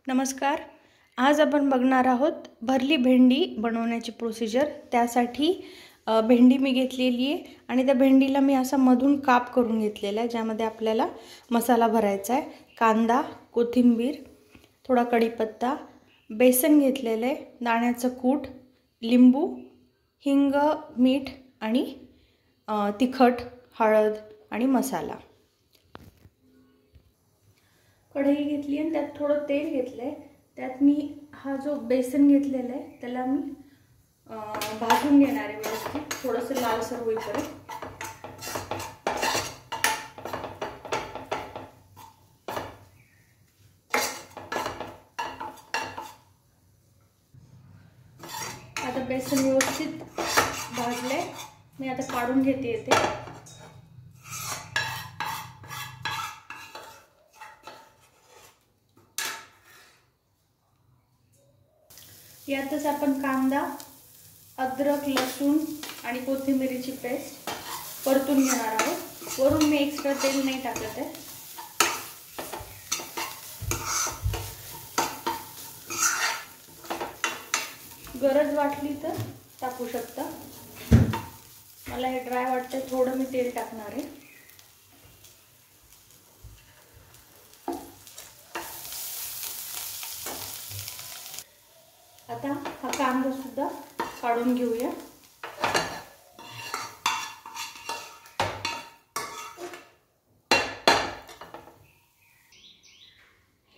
नमस्कार। आज आपण बघणार आहोत भरली भेंडी बनवण्याची प्रोसिजर। त्यासाठी भेंडी मी घेतलेली आहे आणि त्या भेंडीला मी असा मधून काप करून घेतलेला आहे, ज्यामध्ये आपल्याला मसाला भरायचा आहे। कांदा, कोथिंबीर, थोडा कढीपत्ता, बेसन घेतलेले आहे, दाण्याचं कूट, लिंबू, हिंग, मीठ आणि तिखट, हळद आणि मसाला। कढई घेतली आणि त्यात थोडं तेल घेतलंय। त्यात मी हा जो बेसन घेतलेला आहे त्याला मी भाजून घेणार आहे व्यवस्थित, थोडंसं लालसर होईपर्यंत। आता बेसन व्यवस्थित भाजलंय, मी आता काढून घेते ते। यातच आपण कांदा, अद्रक, लसूण आणि कोथिंबीरीची पेस्ट परतून घेणार आहोत। वरून मी एक्स्ट्रा तेल नाही टाकत आहे। गरज वाटली तर टाकू शकता, मला हे ड्राय वाटते, थोडं मी तेल टाकणार आहे। आता हा कांदा सुद्धा काढून घेऊया।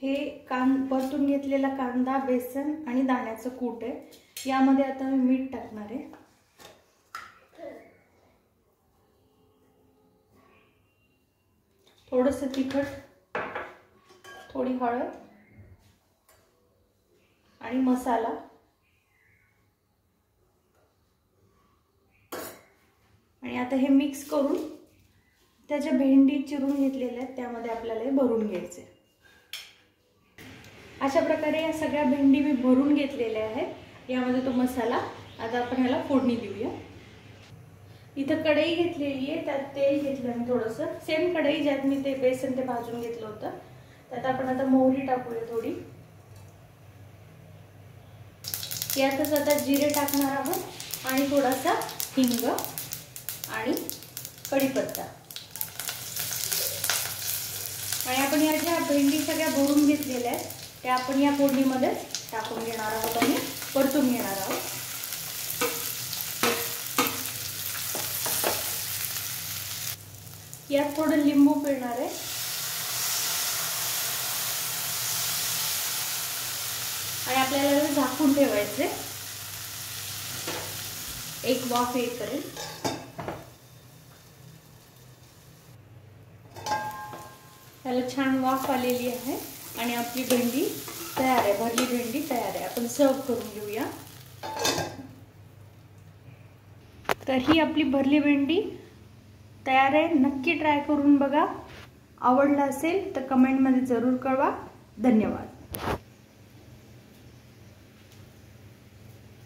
हे परतून घेतलेला कांदा, बेसन आणि दाण्याचं कूट आहे। यामध्ये आता मी मीठ टाकणार आहे, थोडंसं तिखट, थोडी हळद आणि मसाला। आणि आता हे मिक्स करून त्याच्या भेंडी चिरून घेतलेल्या आहेत त्यामध्ये आपल्याला हे भरून घ्यायचे। अशा प्रकारे या सगळ्या भेंडी मी भरून घेतलेल्या आहेत। यामध्ये तो मसाला, आता आपण ह्याला फोडणी देऊया। इथं कढई घेतलेली आहे, त्यात तेल घेतलं मी थोडंसं, सेम कढई ज्यात मी ते बेसन ते भाजून घेतलं होतं। त्यात आपण आता मोहरी टाकूया थोडी। यातच आता जिरे टाकणार आहोत आणि थोडासा हिंग आणि कढीपत्ता। आणि आपण या ज्या भेंडी सगळ्या भरून घेतलेल्या आहेत त्या आपण या फोडणीमध्ये टाकून घेणार आहोत आणि परतून घेणार आहोत। यात थोडं लिंबू पिळणार आहे आणि आपल्याला झाकून ठेवायचे एक वाफ येईपर्यंत। त्याला छान वाफ आलेली आहे आणि आपली भेंडी तयार आहे, भरली भेंडी तयार आहे। आपण सर्व करून घेऊया। तर ही आपली भरली भेंडी तयार आहे। नक्की ट्राय करून बघा। आवडलं असेल तर कमेंटमध्ये जरूर कळवा। धन्यवाद।